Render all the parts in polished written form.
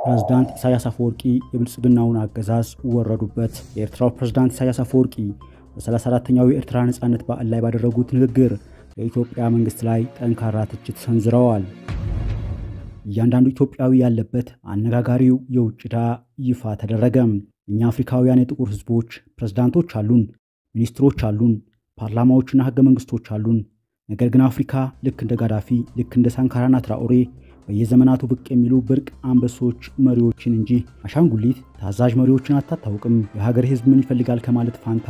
ፕሬዝዳንት ኢሳያስ አፈወርቂ የብልጽግናውን አገዛዝ ወረዱበት። የኤርትራው ፕሬዝዳንት ኢሳያስ አፈወርቂ በ34ኛው የኤርትራ ነጻነት በዓል ላይ ባደረጉት ንግግር የኢትዮጵያ መንግስት ላይ ጠንካራ ትችት ሰንዝረዋል። እያንዳንዱ ኢትዮጵያዊ ያለበት አነጋጋሪው የውጭ ዕዳ ይፋ ተደረገ። እኛ አፍሪካውያን የጥቁር ህዝቦች ፕሬዝዳንቶች አሉን፣ ሚኒስትሮች አሉን፣ ፓርላማዎችና ህገ መንግስቶች አሉን። ነገር ግን አፍሪካ ልክ እንደ ጋዳፊ፣ ልክ እንደ ሳንካራና ትራኦሬ በየዘመናቱ ብቅ የሚሉ ብርቅ አንበሶች መሪዎችን እንጂ አሻንጉሊት ታዛዥ መሪዎችን አታታውቅም። የሀገር ህዝብ ምን ይፈልጋል ከማለት ፋንታ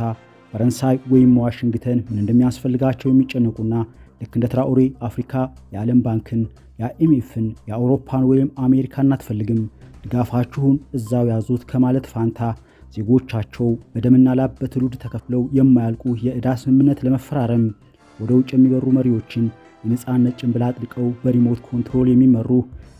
ፈረንሳይ ወይም ዋሽንግተን ምን እንደሚያስፈልጋቸው የሚጨነቁና ልክ እንደ ትራኦሬ አፍሪካ የዓለም ባንክን፣ የአይኤምኤፍን፣ የአውሮፓን ወይም አሜሪካን አትፈልግም፣ ድጋፋችሁን እዛው ያዙት ከማለት ፋንታ ዜጎቻቸው በደምና ላብ በትውልድ ተከፍለው የማያልቁ የዕዳ ስምምነት ለመፈራረም ወደ ውጭ የሚበሩ መሪዎችን የነጻነት ጭንብል አጥልቀው በሪሞት ኮንትሮል የሚመሩ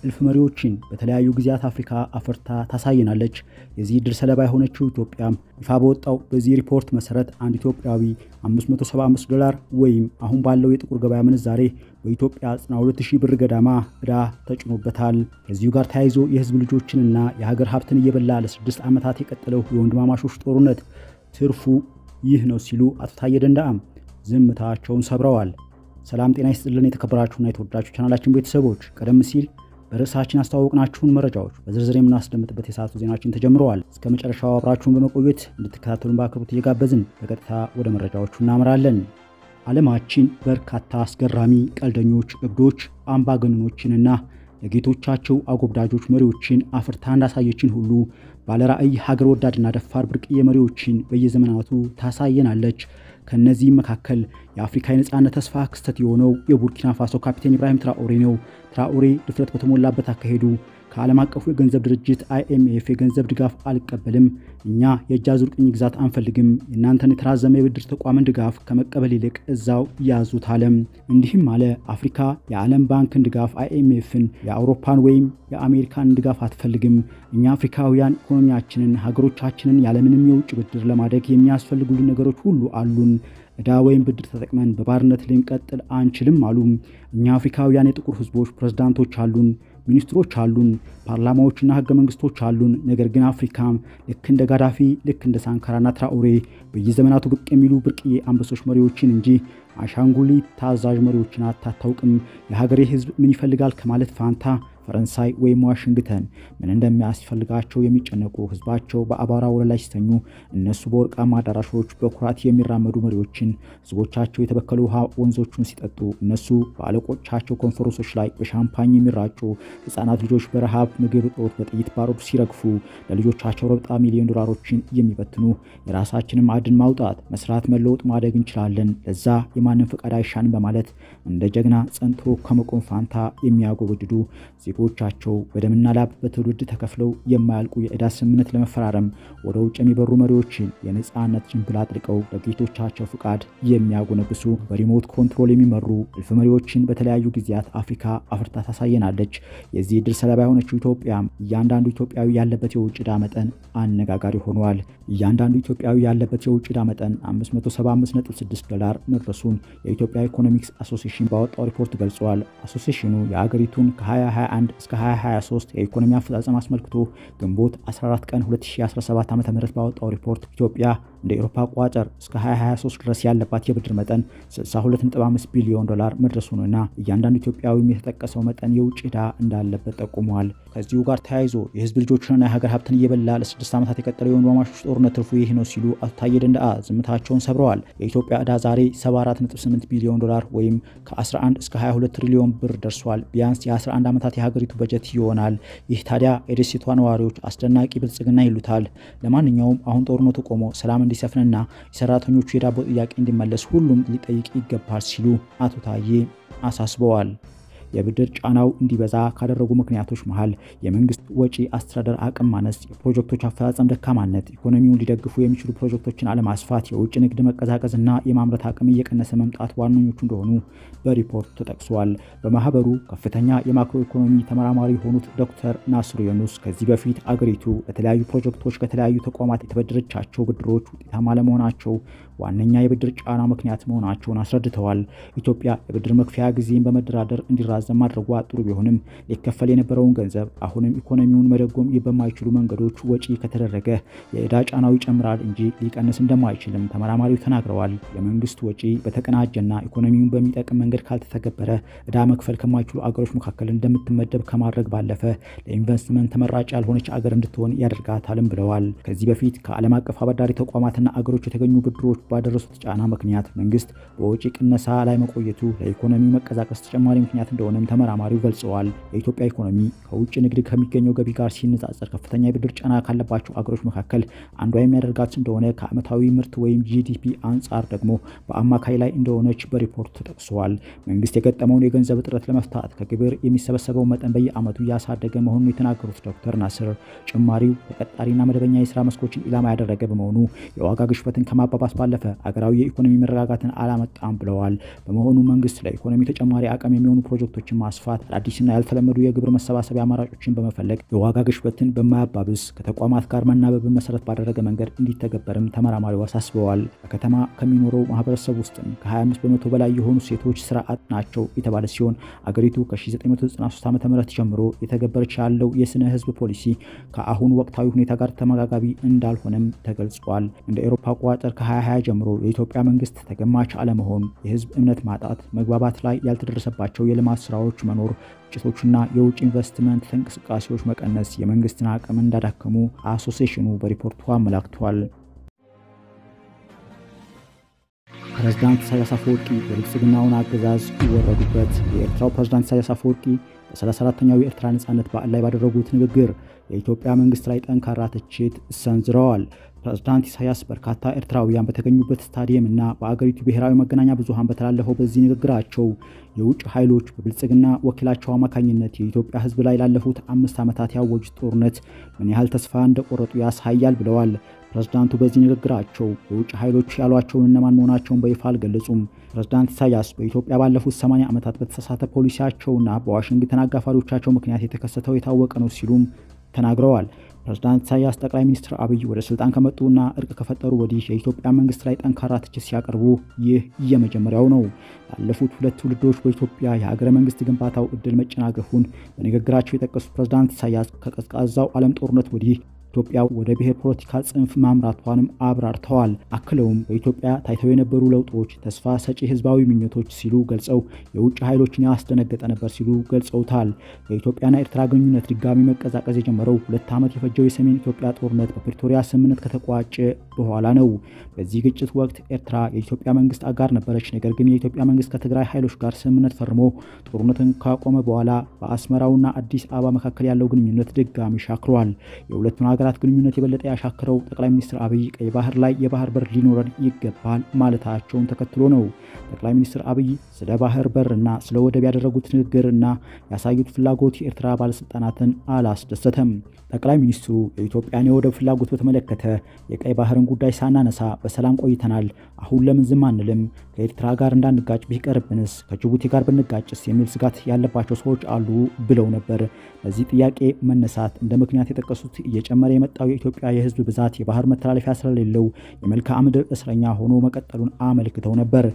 እልፍ መሪዎችን በተለያዩ ጊዜያት አፍሪካ አፈርታ ታሳየናለች። የዚህ ድር ሰለባ የሆነችው ኢትዮጵያም ይፋ በወጣው በዚህ ሪፖርት መሰረት አንድ ኢትዮጵያዊ $575 ወይም አሁን ባለው የጥቁር ገበያ ምንዛሬ በኢትዮጵያ 92000 ብር ገዳማ ዕዳ ተጭኖበታል። ከዚሁ ጋር ተያይዞ የህዝብ ልጆችንና የሀገር ሀብትን እየበላ ለ6 ዓመታት የቀጠለው የወንድማማቾች ጦርነት ትርፉ ይህ ነው ሲሉ አቶ ታዬ ደንደአ ዝምታቸውን ሰብረዋል። ሰላም ጤና ይስጥልን የተከበራችሁና የተወዳችሁ ቻናላችን ቤተሰቦች፣ ቀደም ሲል በርዕሳችን አስተዋወቅናችሁን መረጃዎች በዝርዝር የምናስደምጥበት የሰዓቱ ዜናችን ተጀምረዋል። እስከ መጨረሻው አብራችሁን በመቆየት እንድትከታተሉን በአክብሮት እየጋበዝን በቀጥታ ወደ መረጃዎቹ እናመራለን። ዓለማችን በርካታ አስገራሚ ቀልደኞች፣ እብዶች፣ አምባገነኖችንና ለጌቶቻቸው አጎብዳጆች መሪዎችን አፍርታ እንዳሳየችን ሁሉ ባለራዕይ ሀገር ወዳድና ደፋር ብርቅዬ መሪዎችን በየዘመናቱ ታሳየናለች። ከነዚህ መካከል የአፍሪካ የነጻነት ተስፋ ክስተት የሆነው የቡርኪና ፋሶ ካፒቴን ኢብራሂም ትራኦሬ ነው። ትራኦሬ ድፍረት በተሞላበት አካሄዱ ከዓለም አቀፉ የገንዘብ ድርጅት አይኤምኤፍ የገንዘብ ድጋፍ አልቀበልም፣ እኛ የእጅ አዙር ቅኝ ግዛት አንፈልግም፣ የእናንተን የተራዘመ የብድር ተቋምን ድጋፍ ከመቀበል ይልቅ እዛው ያዙት አለም። እንዲህም አለ፣ አፍሪካ የዓለም ባንክን ድጋፍ፣ አይኤምኤፍን፣ የአውሮፓን ወይም የአሜሪካን ድጋፍ አትፈልግም። እኛ አፍሪካውያን ኢኮኖሚያችንን፣ ሀገሮቻችንን ያለምንም የውጭ ብድር ለማደግ የሚያስፈልጉልን ነገሮች ሁሉ አሉን። ዕዳ ወይም ብድር ተጠቅመን በባርነት ልንቀጥል አንችልም አሉ። እኛ አፍሪካውያን የጥቁር ህዝቦች ፕሬዝዳንቶች አሉን፣ ሚኒስትሮች አሉን፣ ፓርላማዎችና ህገ መንግስቶች አሉን። ነገር ግን አፍሪካም ልክ እንደ ጋዳፊ፣ ልክ እንደ ሳንካራና ትራኦሬ በየዘመናቱ ብቅ የሚሉ ብርቅዬ አንበሶች መሪዎችን እንጂ አሻንጉሊት ታዛዥ መሪዎችን አታታውቅም። የሀገሬ ህዝብ ምን ይፈልጋል ከማለት ፋንታ ፈረንሳይ ወይም ዋሽንግተን ምን እንደሚያስፈልጋቸው የሚጨነቁ ህዝባቸው በአቧራ ወለል ላይ ሲተኙ እነሱ በወርቃማ አዳራሾች በኩራት የሚራመዱ መሪዎችን፣ ህዝቦቻቸው የተበከሉ ውሃ ወንዞቹን ሲጠጡ እነሱ በአለቆቻቸው ኮንፈረንሶች ላይ በሻምፓኝ የሚራጩ፣ ህፃናት ልጆች በረሃብ ምግብ እጦት በጥይት ባሩድ ሲረግፉ ለልጆቻቸው ረብጣ ሚሊዮን ዶላሮችን የሚበትኑ፣ የራሳችንን ማዕድን ማውጣት፣ መስራት፣ መለወጥ፣ ማደግ እንችላለን፣ ለዛ የማንም ፈቃድ አይሻንም በማለት እንደ ጀግና ጸንቶ ከመቆም ፋንታ የሚያጎበድዱ ዜጎቻቸው በደምና ላብ በትውልድ ተከፍለው የማያልቁ የዕዳ ስምምነት ለመፈራረም ወደ ውጭ የሚበሩ መሪዎችን የነጻነት ጭንብል አጥልቀው ለጌቶቻቸው ፍቃድ የሚያጎነብሱ በሪሞት ኮንትሮል የሚመሩ እልፍ መሪዎችን በተለያዩ ጊዜያት አፍሪካ አፍርታ ታሳየናለች። የዚህ ድር ሰለባ የሆነችው ኢትዮጵያም እያንዳንዱ ኢትዮጵያዊ ያለበት የውጭ ዕዳ መጠን አነጋጋሪ ሆኗል። እያንዳንዱ ኢትዮጵያዊ ያለበት የውጭ ዕዳ መጠን $575.6 መድረሱን የኢትዮጵያ ኢኮኖሚክስ አሶሲዬሽን ባወጣው ሪፖርት ገልጿል። አሶሲዬሽኑ የሀገሪቱን ከ2021 እስከ 2023 የኢኮኖሚ አፈጻጸም አስመልክቶ ግንቦት 14 ቀን 2017 ዓ.ም ባወጣው ሪፖርት ኢትዮጵያ እንደ አውሮፓ አቆጣጠር እስከ 2023 ድረስ ያለባት የብድር መጠን $62.5 ቢሊዮን መድረሱንና እያንዳንዱ ኢትዮጵያዊ የተጠቀሰው መጠን የውጭ ዕዳ እንዳለበት ጠቁሟል። ከዚሁ ጋር ተያይዞ የህዝብ ልጆችንና የሀገር ሀብትን እየበላ ለ6 ዓመታት የቀጠለው የወንድማማቾች ጦርነት ትርፉ ይህ ነው ሲሉ አቶ ታዬ ደንደአ ዝምታቸውን ሰብረዋል። የኢትዮጵያ ዕዳ ዛሬ $74.8 ቢሊዮን ወይም ከ11 እስከ 22 ትሪሊዮን ብር ደርሷል። ቢያንስ የ11 ዓመታት የሀገሪቱ በጀት ይሆናል። ይህ ታዲያ የደሴቷ ነዋሪዎች አስደናቂ ብልጽግና ይሉታል። ለማንኛውም አሁን ጦርነቱ ቆሞ ሰላም እንዲሰፍንና የሰራተኞቹ የዳቦ ጥያቄ እንዲመለስ ሁሉም ሊጠይቅ ይገባል ሲሉ አቶ ታዬ አሳስበዋል። የብድር ጫናው እንዲበዛ ካደረጉ ምክንያቶች መሃል የመንግስት ወጪ አስተዳደር አቅም ማነስ፣ የፕሮጀክቶች አፈጻጸም ደካማነት፣ ኢኮኖሚውን ሊደግፉ የሚችሉ ፕሮጀክቶችን አለማስፋት፣ የውጭ ንግድ መቀዛቀዝና የማምረት አቅም እየቀነሰ መምጣት ዋነኞቹ እንደሆኑ በሪፖርቱ ተጠቅሷል። በማህበሩ ከፍተኛ የማክሮ ኢኮኖሚ ተመራማሪ የሆኑት ዶክተር ናስሩ ዩኑስ ከዚህ በፊት አገሪቱ ለተለያዩ ፕሮጀክቶች ከተለያዩ ተቋማት የተበደረቻቸው ብድሮች ውጤታማ ለመሆናቸው ዋነኛ የብድር ጫና ምክንያት መሆናቸውን አስረድተዋል። ኢትዮጵያ የብድር መክፈያ ጊዜን በመደራደር እንዲራዘም እንዲራዘም ማድረጉ ጥሩ ቢሆንም ሊከፈል የነበረውን ገንዘብ አሁንም ኢኮኖሚውን መደጎም በማይችሉ መንገዶች ወጪ ከተደረገ የዕዳ ጫናው ይጨምራል እንጂ ሊቀንስ እንደማይችልም ተመራማሪው ተናግረዋል። የመንግስት ወጪ በተቀናጀና ኢኮኖሚውን በሚጠቅም መንገድ ካልተተገበረ ዕዳ መክፈል ከማይችሉ አገሮች መካከል እንደምትመደብ ከማድረግ ባለፈ ለኢንቨስትመንት ተመራጭ ያልሆነች አገር እንድትሆን ያደርጋታልም ብለዋል። ከዚህ በፊት ከዓለም አቀፍ አበዳሪ ተቋማትና አገሮች የተገኙ ብድሮች ባደረሱት ጫና ምክንያት መንግስት በወጪ ቅነሳ ላይ መቆየቱ ለኢኮኖሚው መቀዛቀስ ተጨማሪ ምክንያት እንደሆነም ተመራማሪው ገልጸዋል። የኢትዮጵያ ኢኮኖሚ ከውጭ ንግድ ከሚገኘው ገቢ ጋር ሲነጻጸር ከፍተኛ የብድር ጫና ካለባቸው አገሮች መካከል አንዷ የሚያደርጋት እንደሆነ ከዓመታዊ ምርት ወይም ጂዲፒ አንጻር ደግሞ በአማካይ ላይ እንደሆነች በሪፖርት ተጠቅሷል። መንግስት የገጠመውን የገንዘብ እጥረት ለመፍታት ከግብር የሚሰበሰበው መጠን በየዓመቱ ያሳደገ መሆኑን የተናገሩት ዶክተር ናስር ጭማሪው ተቀጣሪና መደበኛ የሥራ መስኮችን ኢላማ ያደረገ በመሆኑ የዋጋ ግሽበትን ከማባባስ ባለፈ አገራዊ የኢኮኖሚ መረጋጋትን አላመጣም ብለዋል። በመሆኑ መንግስት ለኢኮኖሚ ተጨማሪ አቅም የሚሆኑ ፕሮጀክቶችን ማስፋት፣ አዳዲስና ያልተለመዱ የግብር መሰባሰቢያ አማራጮችን በመፈለግ የዋጋ ግሽበትን በማያባብስ ከተቋማት ጋር መናበብን መሰረት ባደረገ መንገድ እንዲተገበርም ተመራማሪው አሳስበዋል። በከተማ ከሚኖረው ማህበረሰብ ውስጥም ከ25 በመቶ በላይ የሆኑ ሴቶች ስራ አጥ ናቸው የተባለ ሲሆን አገሪቱ ከ1993 ዓ.ም ጀምሮ የተገበረች ያለው የስነ ህዝብ ፖሊሲ ከአሁኑ ወቅታዊ ሁኔታ ጋር ተመጋጋቢ እንዳልሆነም ተገልጿል። እንደ አውሮፓ አቆጣጠር ከ2020 ጀምሮ የኢትዮጵያ መንግስት ተገማች አለመሆን፣ የህዝብ እምነት ማጣት፣ መግባባት ላይ ያልተደረሰባቸው የልማት ስራዎች መኖር፣ ግጭቶችና የውጭ ኢንቨስትመንት እንቅስቃሴዎች መቀነስ የመንግስትን አቅም እንዳዳከሙ አሶሲዬሽኑ በሪፖርቱ አመላክቷል። ፕሬዝዳንት ኢሳያስ አፈወርቂ የብልጽግናውን አገዛዝ ይወረዱበት። የኤርትራው ፕሬዝዳንት ኢሳያስ አፈወርቂ በ34ኛው የኤርትራ ነጻነት በዓል ላይ ባደረጉት ንግግር የኢትዮጵያ መንግስት ላይ ጠንካራ ትችት ሰንዝረዋል። ፕሬዝዳንት ኢሳያስ በርካታ ኤርትራውያን በተገኙበት ስታዲየም እና በአገሪቱ ብሔራዊ መገናኛ ብዙሃን በተላለፈው በዚህ ንግግራቸው የውጭ ኃይሎች በብልጽግና ወኪላቸው አማካኝነት የኢትዮጵያ ህዝብ ላይ ላለፉት 5 ዓመታት ያወጁት ጦርነት ምን ያህል ተስፋ እንደቆረጡ ያሳያል ብለዋል። ፕሬዝዳንቱ በዚህ ንግግራቸው የውጭ ኃይሎች ያሏቸውን እነማን መሆናቸውን በይፋ አልገለጹም። ፕሬዝዳንት ኢሳያስ በኢትዮጵያ ባለፉት 80 ዓመታት በተሳሳተ ፖሊሲያቸውና በዋሽንግተን አጋፋሪዎቻቸው ምክንያት የተከሰተው የታወቀ ነው ሲሉም ተናግረዋል። ፕሬዝዳንት ኢሳያስ ጠቅላይ ሚኒስትር አብይ ወደ ስልጣን ከመጡና እርቅ ከፈጠሩ ወዲህ የኢትዮጵያ መንግስት ላይ ጠንካራ ትችት ሲያቀርቡ ይህ የመጀመሪያው ነው። ባለፉት 2 ትውልዶች በኢትዮጵያ የሀገረ መንግስት ግንባታው እድል መጨናገፉን በንግግራቸው የጠቀሱት ፕሬዝዳንት ኢሳያስ ከቀዝቃዛው ዓለም ጦርነት ወዲህ ኢትዮጵያ ወደ ብሔር ፖለቲካ ጽንፍ ማምራቷንም አብራርተዋል። አክለውም በኢትዮጵያ ታይተው የነበሩ ለውጦች ተስፋ ሰጪ ህዝባዊ ምኞቶች ሲሉ ገልጸው የውጭ ኃይሎችን ያስደነገጠ ነበር ሲሉ ገልጸውታል። የኢትዮጵያና ኤርትራ ግንኙነት ድጋሚ መቀዛቀዝ የጀመረው 2 ዓመት የፈጀው የሰሜን ኢትዮጵያ ጦርነት በፕሪቶሪያ ስምምነት ከተቋጨ በኋላ ነው። በዚህ ግጭት ወቅት ኤርትራ የኢትዮጵያ መንግስት አጋር ነበረች። ነገር ግን የኢትዮጵያ መንግስት ከትግራይ ኃይሎች ጋር ስምምነት ፈርሞ ጦርነትን ካቆመ በኋላ በአስመራውና አዲስ አበባ መካከል ያለው ግንኙነት ድጋሚ ሻክሯል። የሁለቱን ሀገራት ግንኙነት የበለጠ ያሻከረው ጠቅላይ ሚኒስትር አብይ ቀይ ባህር ላይ የባህር በር ሊኖረን ይገባል ማለታቸውን ተከትሎ ነው። ጠቅላይ ሚኒስትር አብይ ስለ ባህር በርና ስለ ወደብ ያደረጉት ንግግርና ያሳዩት ፍላጎት የኤርትራ ባለስልጣናትን አላስደሰተም። ጠቅላይ ሚኒስትሩ የኢትዮጵያን የወደብ ፍላጎት በተመለከተ የቀይ ባህርን ጉዳይ ሳናነሳ በሰላም ቆይተናል፣ አሁን ለምን ዝም አንልም? ከኤርትራ ጋር እንዳንጋጭ ቢቀርብንስ? ከጅቡቲ ጋር ብንጋጭስ? የሚል ስጋት ያለባቸው ሰዎች አሉ ብለው ነበር። ለዚህ ጥያቄ መነሳት እንደ ምክንያት የጠቀሱት እየጨመረ የመጣው የኢትዮጵያ የህዝብ ብዛት የባህር መተላለፊያ ስለሌለው የመልክዓ ምድር እስረኛ ሆኖ መቀጠሉን አመልክተው ነበር።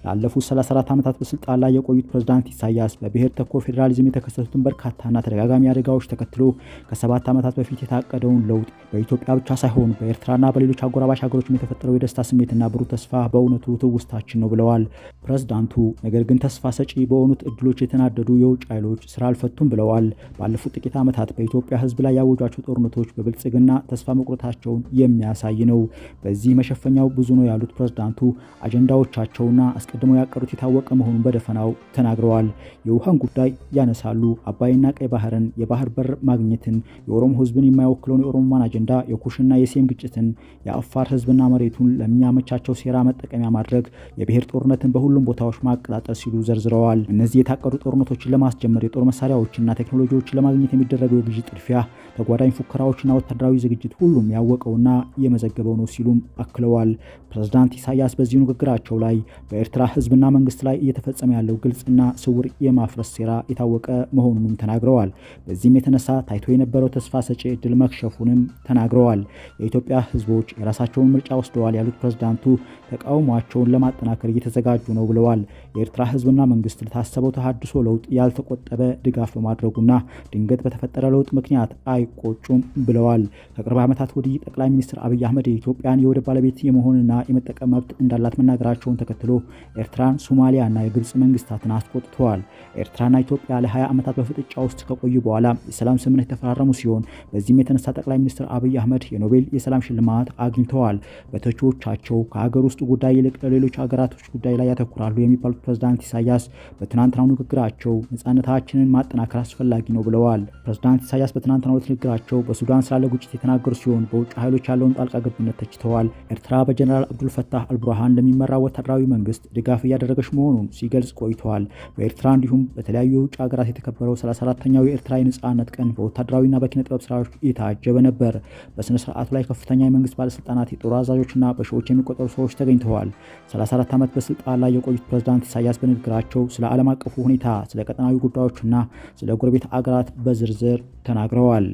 ላለፉት 34 ዓመታት በስልጣን ላይ የቆዩት ፕሬዝዳንት ኢሳያስ በብሔር ተኮር ፌዴራሊዝም የተከሰቱትን በርካታና ተደጋጋሚ አደጋዎች ተከትሎ ከ7 ዓመታት በፊት የታቀደውን ለውጥ በኢትዮጵያ ብቻ ሳይሆን በኤርትራና በሌሎች አጎራባች ሀገሮችም የተፈጠረው የደስታ ስሜትና ብሩህ ተስፋ በእውነቱ ትውስታችን ነው ብለዋል ፕሬዝዳንቱ። ነገር ግን ተስፋ ሰጪ በሆኑት እድሎች የተናደዱ የውጭ ኃይሎች ስራ አልፈቱም ብለዋል። ባለፉት ጥቂት ዓመታት በኢትዮጵያ ህዝብ ላይ ያወጇቸው ጦርነቶች በብልጽግና ተስፋ መቁረጣቸውን የሚያሳይ ነው። በዚህ መሸፈኛው ብዙ ነው ያሉት ፕሬዝዳንቱ አጀንዳዎቻቸውና አስቀድመው ያቀሩት የታወቀ መሆኑን በደፈናው ተናግረዋል። የውሃን ጉዳይ ያነሳሉ። አባይና ቀይ ባህርን፣ የባህር በር ማግኘትን፣ የኦሮሞ ህዝብን የማይወክለውን የኦሮሞማን አጀንዳ፣ የኩሽና የሴም ግጭትን፣ የአፋር ህዝብና መሬቱን ለሚያመቻቸው ሴራ መጠቀሚያ ማድረግ፣ የብሔር ጦርነትን በሁሉም ቦታዎች ማቀጣጠል ሲሉ ዘርዝረዋል። እነዚህ የታቀዱ ጦርነቶችን ለማስጀመር የጦር መሳሪያዎችና ቴክኖሎጂዎችን ለማግኘት የሚደረገው የግዢ ጥድፊያ፣ ተጓዳኝ ፉከራዎችና ወታደራዊ ዝግጅት ሁሉም ያወቀውና የመዘገበው ነው ሲሉም አክለዋል። ፕሬዝዳንት ኢሳያስ በዚህ ንግግራቸው ላይ በኤርትራ በኤርትራ ህዝብና መንግስት ላይ እየተፈጸመ ያለው ግልጽና ስውር የማፍረስ ሴራ የታወቀ መሆኑንም ተናግረዋል። በዚህም የተነሳ ታይቶ የነበረው ተስፋ ሰጪ እድል መክሸፉንም ተናግረዋል። የኢትዮጵያ ህዝቦች የራሳቸውን ምርጫ ወስደዋል ያሉት ፕሬዝዳንቱ ተቃውሟቸውን ለማጠናከር እየተዘጋጁ ነው ብለዋል። የኤርትራ ህዝብና መንግስት ለታሰበው ተሃድሶ ለውጥ ያልተቆጠበ ድጋፍ በማድረጉና ድንገት በተፈጠረ ለውጥ ምክንያት አይቆጩም ብለዋል። ከቅርብ ዓመታት ወዲህ ጠቅላይ ሚኒስትር አብይ አህመድ የኢትዮጵያን የወደብ ባለቤት የመሆንና የመጠቀም መብት እንዳላት መናገራቸውን ተከትሎ ኤርትራን፣ ሶማሊያና የግብጽ መንግስታትን አስቆጥተዋል። ኤርትራና ኢትዮጵያ ለ20 ዓመታት በፍጥጫ ውስጥ ከቆዩ በኋላ የሰላም ስምምነት የተፈራረሙ ሲሆን በዚህም የተነሳ ጠቅላይ ሚኒስትር አብይ አህመድ የኖቤል የሰላም ሽልማት አግኝተዋል። በተቾቻቸው ከሀገር ውስጥ ጉዳይ ይልቅ ለሌሎች ሀገራቶች ጉዳይ ላይ ያተኩራሉ የሚባሉት ፕሬዝዳንት ኢሳያስ በትናንትናው ንግግራቸው ነፃነታችንን ማጠናከር አስፈላጊ ነው ብለዋል። ፕሬዝዳንት ኢሳያስ በትናንትናው ንግግራቸው በሱዳን ስላለ ግጭት የተናገሩ ሲሆን በውጭ ኃይሎች ያለውን ጣልቃ ገብነት ተችተዋል። ኤርትራ በጀነራል አብዱል ፈታህ አልቡርሃን ለሚመራው ወታደራዊ መንግስት ድጋፍ እያደረገች መሆኑን ሲገልጽ ቆይተዋል። በኤርትራ እንዲሁም በተለያዩ የውጭ ሀገራት የተከበረው 34ኛው የኤርትራ የነፃነት ቀን በወታደራዊና በኪነ ጥበብ ስራዎች የታጀበ ነበር። በስነ ስርዓቱ ላይ ከፍተኛ የመንግስት ባለስልጣናት፣ የጦር አዛዦችና በሺዎች የሚቆጠሩ ሰዎች ተገኝተዋል። 34 ዓመት በስልጣን ላይ የቆዩት ፕሬዝዳንት ኢሳያስ በንግግራቸው ስለ ዓለም አቀፉ ሁኔታ፣ ስለ ቀጠናዊ ጉዳዮችና ስለ ጎረቤት አገራት በዝርዝር ተናግረዋል።